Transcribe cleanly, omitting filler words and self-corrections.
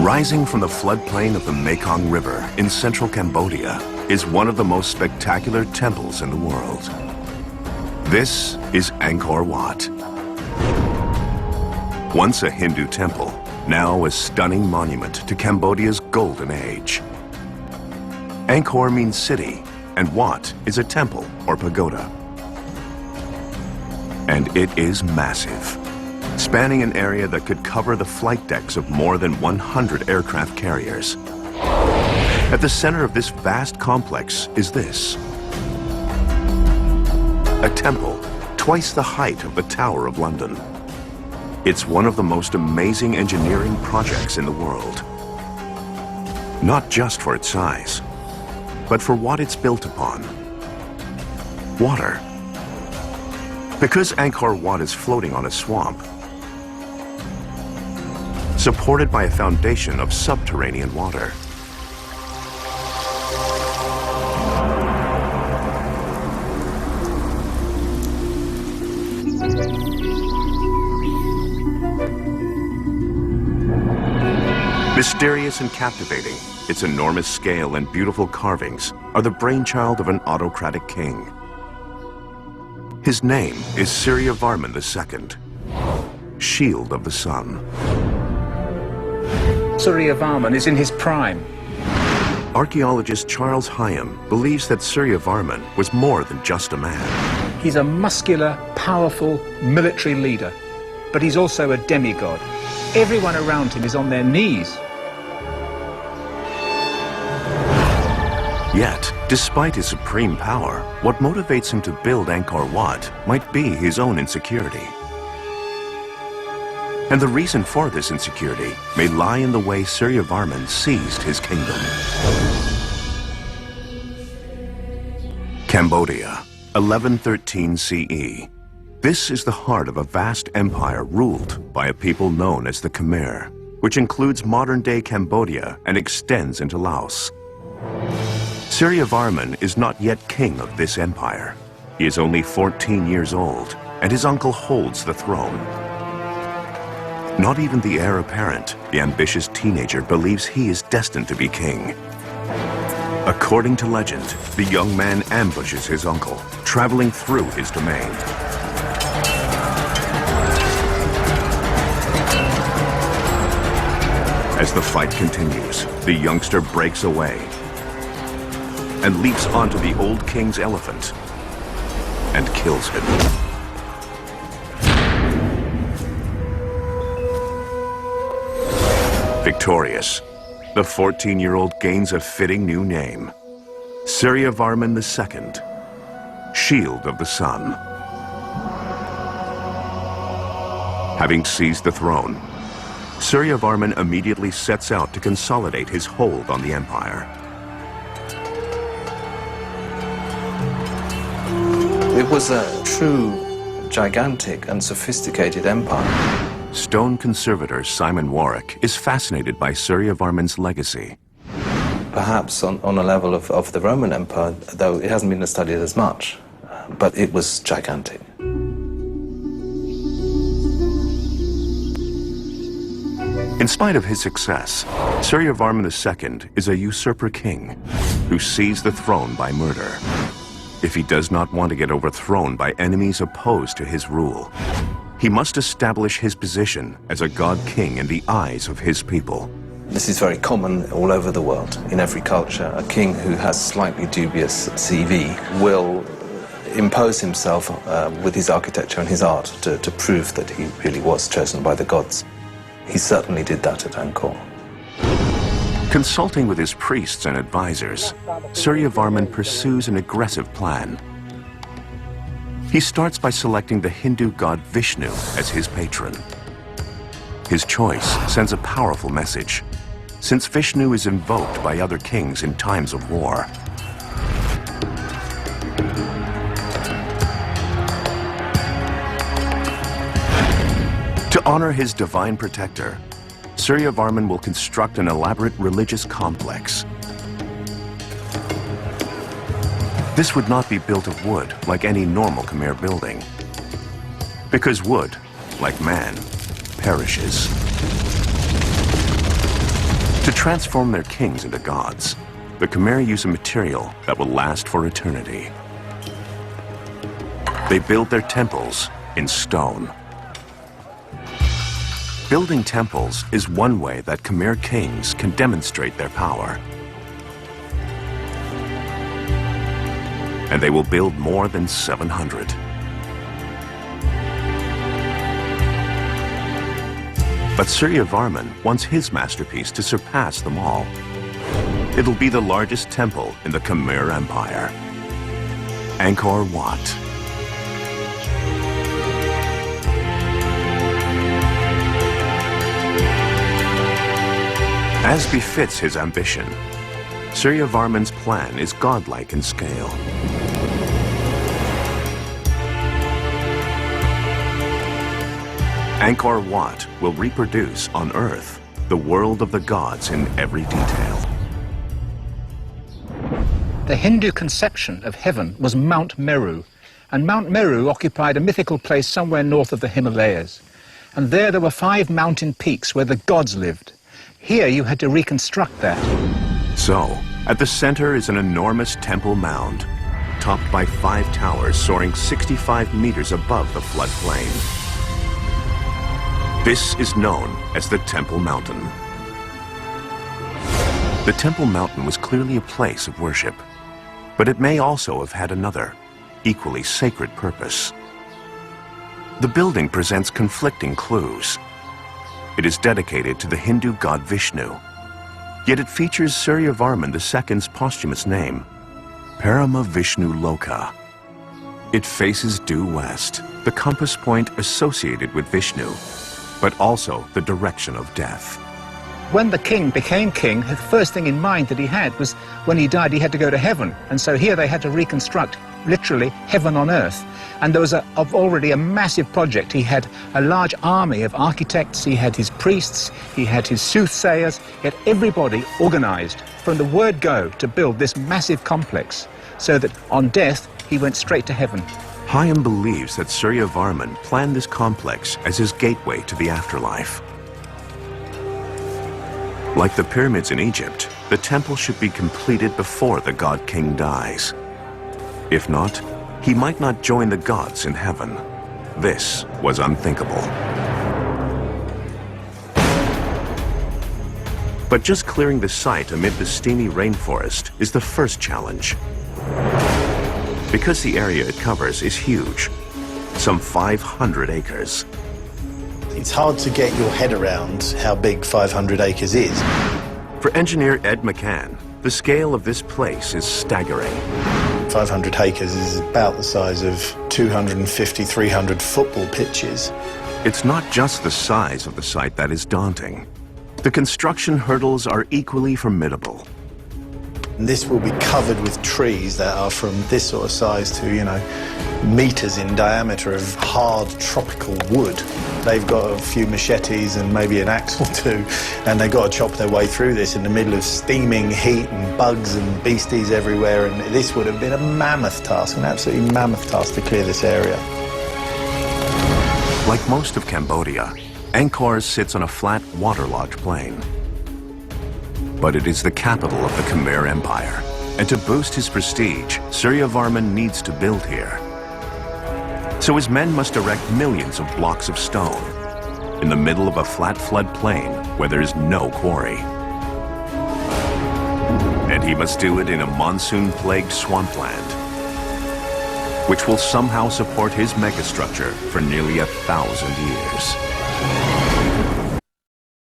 Rising from the floodplain of the Mekong River in central Cambodia is one of the most spectacular temples in the world. This is Angkor Wat. Once a Hindu temple, now a stunning monument to Cambodia's golden age. Angkor means city, and Wat is a temple or pagoda. And it is massive, spanning an area that could cover the flight decks of more than 100 aircraft carriers. At the center of this vast complex is this: a temple twice the height of the Tower of London. It's one of the most amazing engineering projects in the world. Not just for its size, but for what it's built upon: water. Because Angkor Wat is floating on a swamp, supported by a foundation of subterranean water. Mysterious and captivating, its enormous scale and beautiful carvings are the brainchild of an autocratic king. His name is Suryavarman II, Shield of the Sun. Suryavarman is in his prime. Archaeologist Charles Hyam believes that Suryavarman was more than just a man. He's a muscular, powerful military leader, but he's also a demigod. Everyone around him is on their knees. Yet, despite his supreme power, what motivates him to build Angkor Wat might be his own insecurity. And the reason for this insecurity may lie in the way Suryavarman seized his kingdom. Cambodia, 1113 CE. This is the heart of a vast empire ruled by a people known as the Khmer, which includes modern-day Cambodia and extends into Laos. Suryavarman is not yet king of this empire. He is only 14 years old, and his uncle holds the throne. Not even the heir apparent, the ambitious teenager, believes he is destined to be king. According to legend, the young man ambushes his uncle, traveling through his domain. As the fight continues, the youngster breaks away and leaps onto the old king's elephant and kills him. Victorious, the 14-year-old gains a fitting new name: Suryavarman II, Shield of the Sun. Having seized the throne, Suryavarman immediately sets out to consolidate his hold on the empire. It was a true, gigantic and sophisticated empire. Stone conservator Simon Warwick is fascinated by Suryavarman's legacy. Perhaps on a level of the Roman Empire, though it hasn't been studied as much, but it was gigantic. In spite of his success, Suryavarman II is a usurper king who seized the throne by murder. If he does not want to get overthrown by enemies opposed to his rule, he must establish his position as a god king in the eyes of his people. This is very common all over the world. In every culture, a king who has slightly dubious CV will impose himself with his architecture and his art to prove that he really was chosen by the gods. He certainly did that at Angkor. Consulting with his priests and advisors, Suryavarman pursues an aggressive plan. He starts by selecting the Hindu god Vishnu as his patron. His choice sends a powerful message, since Vishnu is invoked by other kings in times of war. To honor his divine protector, Suryavarman will construct an elaborate religious complex. This would not be built of wood like any normal Khmer building, because wood, like man, perishes. To transform their kings into gods, the Khmer use a material that will last for eternity. They build their temples in stone. Building temples is one way that Khmer kings can demonstrate their power. And they will build more than 700. But Suryavarman wants his masterpiece to surpass them all. It'll be the largest temple in the Khmer Empire, Angkor Wat. As befits his ambition, Suryavarman's plan is godlike in scale. Angkor Wat will reproduce on Earth the world of the gods in every detail. The Hindu conception of heaven was Mount Meru, and Mount Meru occupied a mythical place somewhere north of the Himalayas. And there were 5 mountain peaks where the gods lived. Here you had to reconstruct that. So, at the center is an enormous temple mound, topped by 5 towers soaring 65 meters above the floodplain. This is known as the Temple Mountain. The Temple Mountain was clearly a place of worship, but it may also have had another, equally sacred purpose. The building presents conflicting clues. It is dedicated to the Hindu god Vishnu, yet it features Suryavarman II's posthumous name, Parama Vishnu Loka. It faces due west, the compass point associated with Vishnu, but also the direction of death. When the king became king, the first thing in mind that he had was when he died, he had to go to heaven. And so here they had to reconstruct, literally, heaven on earth. And there was already a massive project. He had a large army of architects, he had his priests, he had his soothsayers, he had everybody organized from the word go to build this massive complex, so that on death, he went straight to heaven. Hayam believes that Suryavarman planned this complex as his gateway to the afterlife. Like the pyramids in Egypt, the temple should be completed before the god king dies. If not, he might not join the gods in heaven. This was unthinkable. But just clearing the site amid the steamy rainforest is the first challenge. Because the area it covers is huge, some 500 acres. It's hard to get your head around how big 500 acres is. For engineer Ed McCann, the scale of this place is staggering. 500 acres is about the size of 250, 300 football pitches. It's not just the size of the site that is daunting. The construction hurdles are equally formidable. And this will be covered with trees that are from this sort of size to, meters in diameter of hard tropical wood. They've got a few machetes and maybe an axe or two, and they've got to chop their way through this in the middle of steaming heat and bugs and beasties everywhere, and this would have been a mammoth task, an absolutely mammoth task to clear this area. Like most of Cambodia, Angkor sits on a flat, waterlogged plain. But it is the capital of the Khmer Empire, and to boost his prestige, Suryavarman needs to build here. So his men must erect millions of blocks of stone in the middle of a flat flood plain where there is no quarry. And he must do it in a monsoon-plagued swampland, which will somehow support his megastructure for nearly 1,000 years.